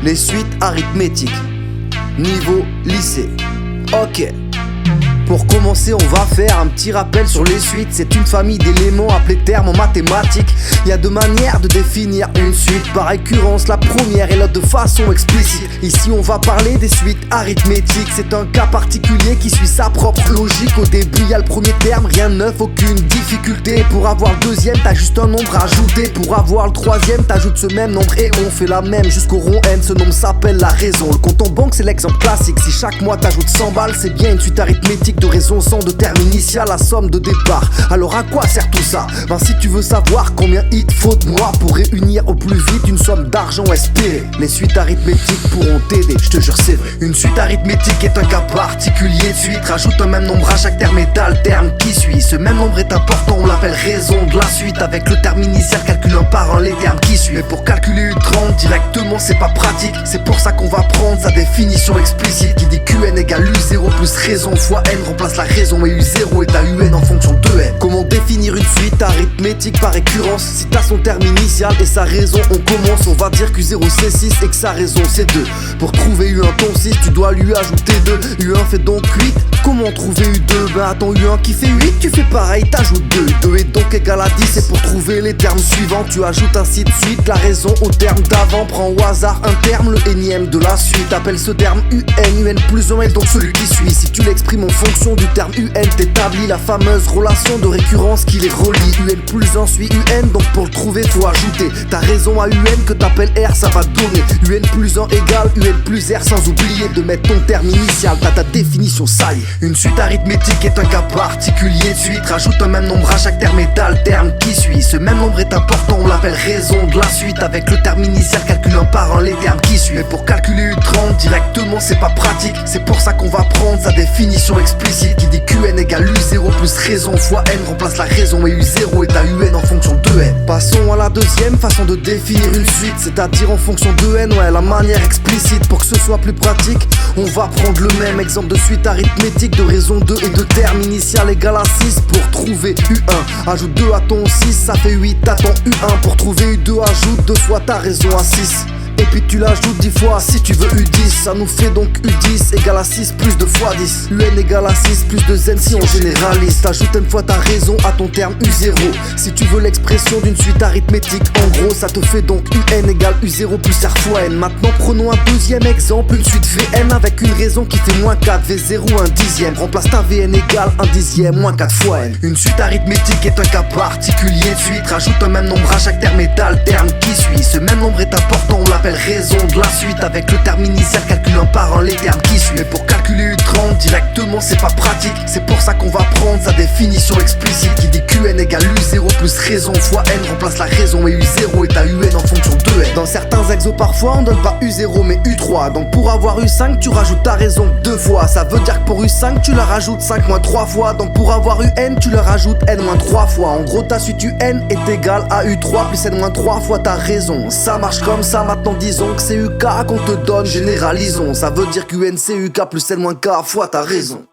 Les suites arithmétiques, niveau lycée. Ok. Pour commencer, on va faire un petit rappel sur les suites. C'est une famille d'éléments appelés termes en mathématiques. Il y a deux manières de définir une suite. Par récurrence, la première et l'autre de façon explicite. Ici, on va parler des suites arithmétiques. C'est un cas particulier qui suit sa propre logique. Au début, il y a le premier terme, rien de neuf, aucune difficulté. Pour avoir le deuxième, t'as juste un nombre à ajouter. Pour avoir le troisième, t'ajoutes ce même nombre et on fait la même jusqu'au rond n. Ce nombre s'appelle la raison. Le compte en banque, c'est l'exemple classique. Si chaque mois t'ajoutes 100 balles, c'est bien une suite arithmétique de raison sans de terme initial à somme de départ. Alors à quoi sert tout ça? Ben si tu veux savoir combien il te faut de mois pour réunir au plus vite une somme d'argent espérée, les suites arithmétiques pourront t'aider, je te jure c'est vrai. Une suite arithmétique est un cas particulier de suite. Rajoute un même nombre à chaque terme et t'as le terme qui suit. Ce même nombre est important, on l'appelle raison de la suite. Avec le terme initial, calcule un par un les termes qui suivent. Mais pour calculer U30 directement c'est pas pratique. C'est pour ça qu'on va prendre sa définition explicite qui dit QN égale U0 plus raison fois N. Remplace la raison et U0 est à UN en fonction de N. Comment définir une suite arithmétique par récurrence? Si t'as son terme initial et sa raison, on commence. On va dire qu'U0 c'est 6 et que sa raison c'est 2. Pour trouver U1 ton 6, tu dois lui ajouter 2. U1 fait donc 8. Comment trouver U2? Ben attends, U1 qui fait 8, tu fais pareil, t'ajoutes 2. U2 est donc égal à 10 et pour trouver les termes suivants, tu ajoutes ainsi de suite la raison au terme d'avant. Prends au hasard un terme, le énième de la suite. Appelle ce terme UN, UN plus 1 est donc celui qui suit. Si tu l'exprimes en fonction du terme UN, t'établis la fameuse relation de récurrence qui les relie. UN plus 1 suit UN, donc pour le trouver faut ajouter ta raison à UN que t'appelles R, ça va te donner UN plus 1 égale UN plus R, sans oublier de mettre ton terme initial. T'as ta définition, ça y est. Une suite arithmétique est un cas particulier de suite. Rajoute un même nombre à chaque terme et t'as le terme qui suit. Ce même nombre est important, on l'appelle raison de la suite. Avec le terme initial, calcule un par un les termes qui suivent. Mais pour calculer U30 directement c'est pas pratique. C'est pour ça qu'on va prendre sa définition explicite qui dit QN égale U0 plus raison fois N. Remplace la raison et U0 est à UN en fonction de N. Passons à la deuxième façon de définir une suite, c'est-à-dire en fonction de N, ouais, la manière explicite. Pour que ce soit plus pratique, on va prendre le même exemple de suite arithmétique de raison 2 et de terme initial égal à 6. Pour trouver U1, ajoute 2 à ton 6, ça fait 8 à ton U1. Pour trouver U2, ajoute 2 fois ta raison à 6. Et puis tu l'ajoutes 10 fois si tu veux U10. Ça nous fait donc U10 égale à 6 plus 2 fois 10. UN égale à 6 plus 2N si on généralise. T'ajoutes une fois ta raison à ton terme U0. Si tu veux l'expression d'une suite arithmétique, en gros ça te fait donc UN égale U0 plus R fois N. Maintenant prenons un deuxième exemple, une suite VN avec une raison qui fait moins 4, V0 un dixième. Remplace ta VN égale 1 dixième moins 4 fois N. Une suite arithmétique est un cas particulier de suite. Rajoute un même nombre à chaque terme et t'as le terme qui suit. Ce même nombre est important, on l'appelle raison de la suite. Avec le terme initial, calcule un par un les termes qui suivent. Mais pour calculer U30 directement c'est pas pratique. C'est pour ça qu'on va prendre sa définition explicite qui dit QN égale U0 plus raison fois N. Remplace la raison et U0 est à UN en fonction de N. Dans certains exos parfois on donne pas U0 mais U3. Donc pour avoir U5 tu rajoutes ta raison 2 fois. Ça veut dire que pour U5 tu la rajoutes 5 moins 3 fois. Donc pour avoir UN tu le rajoutes N moins 3 fois. En gros ta suite UN est égale à U3 plus N moins 3 fois ta raison. Ça marche comme ça. Maintenant disons que c'est UK qu'on te donne, généralisons. Ça veut dire qu'UN c'est UK plus N moins K fois ta raison.